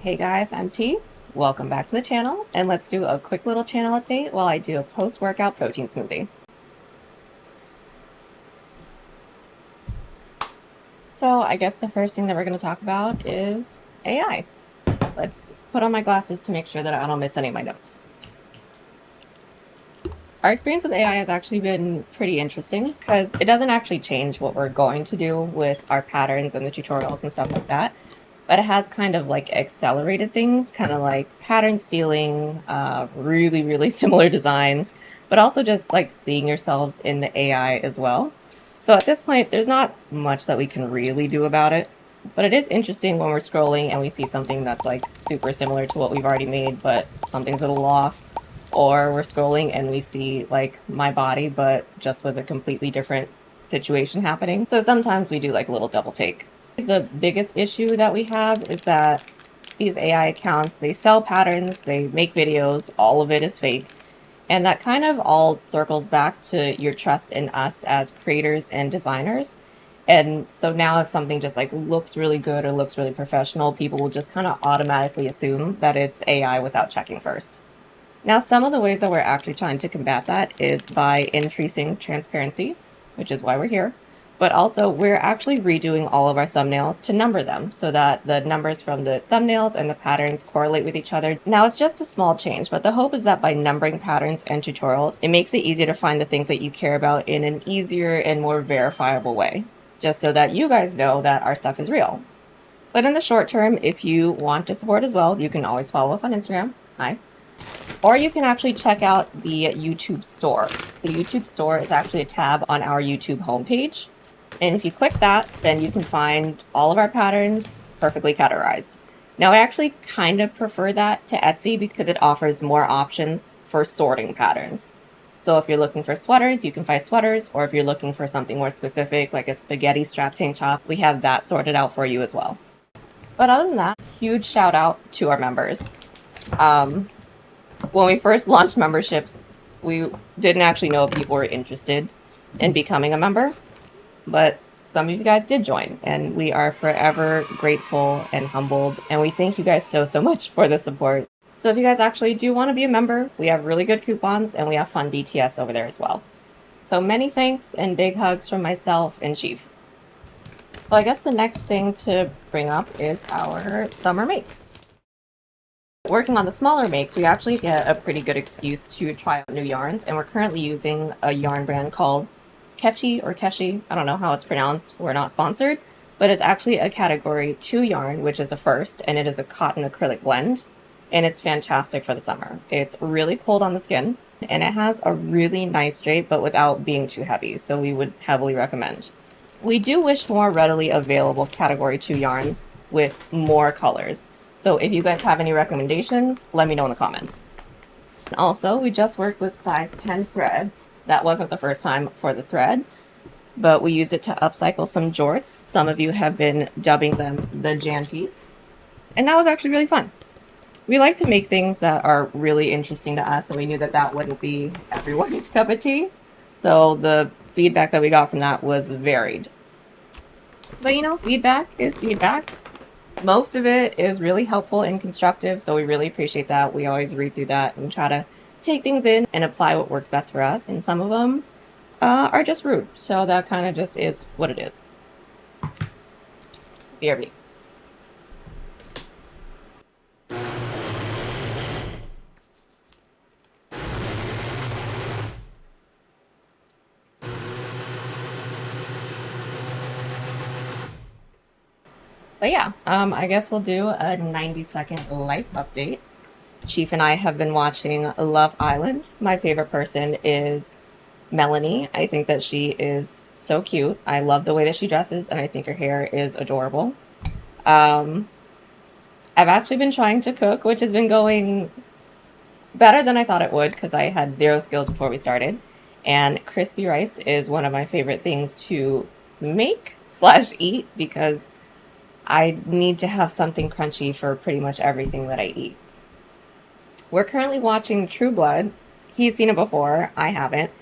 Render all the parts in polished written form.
Hey guys, I'm T. Welcome back to the channel, and let's do a quick little channel update while I do a post-workout protein smoothie. So I guess the first thing that we're going to talk about is AI. Let's put on my glasses to make sure that I don't miss any of my notes. Our experience with AI has actually been pretty interesting because it doesn't actually change what we're going to do with our patterns and the tutorials and stuff like that. But it has kind of like accelerated things, kind of like pattern stealing, really similar designs, but also just like seeing yourselves in the AI as well. So at this point, there's not much that we can really do about it, but it is interesting when we're scrolling and we see something that's like super similar to what we've already made, but something's a little off. Or we're scrolling and we see like my body, but just with a completely different situation happening. So sometimes we do like a little double take. The biggest issue that we have is that these AI accounts, they sell patterns, they make videos, all of it is fake. And that kind of all circles back to your trust in us as creators and designers. And so now if something just like looks really good or looks really professional, people will just kind of automatically assume that it's AI without checking first. Now, some of the ways that we're actually trying to combat that is by increasing transparency, which is why we're here. But also, we're actually redoing all of our thumbnails to number them so that the numbers from the thumbnails and the patterns correlate with each other. Now, it's just a small change, but the hope is that by numbering patterns and tutorials, it makes it easier to find the things that you care about in an easier and more verifiable way, just so that you guys know that our stuff is real. But in the short term, if you want to support as well, you can always follow us on Instagram. Hi. Or you can actually check out the YouTube store. The YouTube store is actually a tab on our YouTube homepage. And if you click that, then you can find all of our patterns perfectly categorized. Now, I actually kind of prefer that to Etsy because it offers more options for sorting patterns. So if you're looking for sweaters, you can find sweaters, or if you're looking for something more specific, like a spaghetti strap tank top, we have that sorted out for you as well. But other than that, huge shout out to our members. When we first launched memberships, we didn't actually know if people were interested in becoming a member, but some of you guys did join, and we are forever grateful and humbled, and we thank you guys so much for the support. So if you guys actually do want to be a member, we have really good coupons, and we have fun BTS over there as well. So many thanks and big hugs from myself and Chief. So I guess the next thing to bring up is our summer makes. Working on the smaller makes, we actually get a pretty good excuse to try out new yarns, and we're currently using a yarn brand called Keche or Keche. I don't know how it's pronounced. We're not sponsored, but it's actually a category 2 yarn, which is a first, and it is a cotton acrylic blend, and it's fantastic for the summer. It's really cold on the skin, and it has a really nice drape, but without being too heavy, so we would heavily recommend. We do wish more readily available category 2 yarns with more colors. So if you guys have any recommendations, let me know in the comments. And also, we just worked with size 10 thread. That wasn't the first time for the thread, but we used it to upcycle some jorts. Some of you have been dubbing them the janties. And that was actually really fun. We like to make things that are really interesting to us, and we knew that that wouldn't be everyone's cup of tea. So the feedback that we got from that was varied. But you know, feedback is feedback. Most of it is really helpful and constructive, so we really appreciate that. We always read through that and try to take things in and apply what works best for us, and some of them are just rude, so that kind of just is what it is. BRB. But yeah, I guess we'll do a 90-second life update. Chief and I have been watching Love Island. My favorite person is Melanie. I think that she is so cute. I love the way that she dresses, and I think her hair is adorable. I've actually been trying to cook, which has been going better than I thought it would because I had 0 skills before we started. And crispy rice is one of my favorite things to make / eat because I need to have something crunchy for pretty much everything that I eat. We're currently watching True Blood. He's seen it before, I haven't,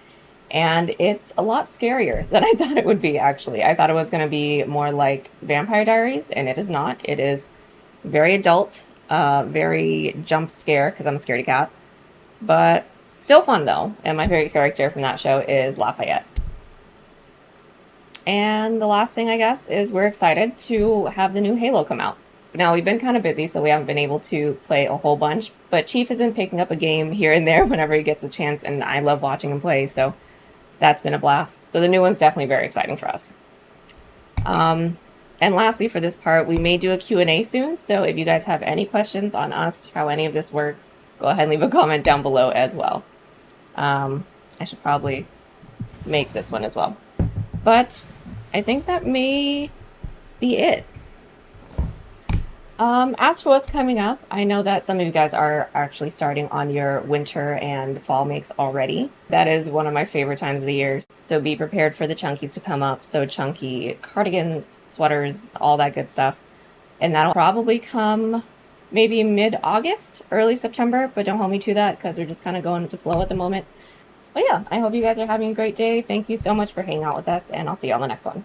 and it's a lot scarier than I thought it would be, actually. I thought it was going to be more like Vampire Diaries, and it is not. It is very adult, Very jump scare because I'm a scaredy cat. But still fun though. And my favorite character from that show is Lafayette. And the last thing, I guess, is we're excited to have the new Halo come out. Now, we've been kind of busy, so we haven't been able to play a whole bunch, but Chief has been picking up a game here and there whenever he gets a chance, and I love watching him play, so that's been a blast. So the new one's definitely very exciting for us. And lastly, for this part, we may do a Q&A soon, so if you guys have any questions on us, how any of this works, go ahead and leave a comment down below as well. I should probably make this one as well. But I think that may be it. As for what's coming up, I know that some of you guys are actually starting on your winter and fall makes already. That is one of my favorite times of the year. So be prepared for the chunkies to come up. So chunky cardigans, sweaters, all that good stuff. And that'll probably come maybe mid-August, early September, but don't hold me to that because we're just kind of going with the flow at the moment. But yeah, I hope you guys are having a great day. Thank you so much for hanging out with us, and I'll see you on the next one.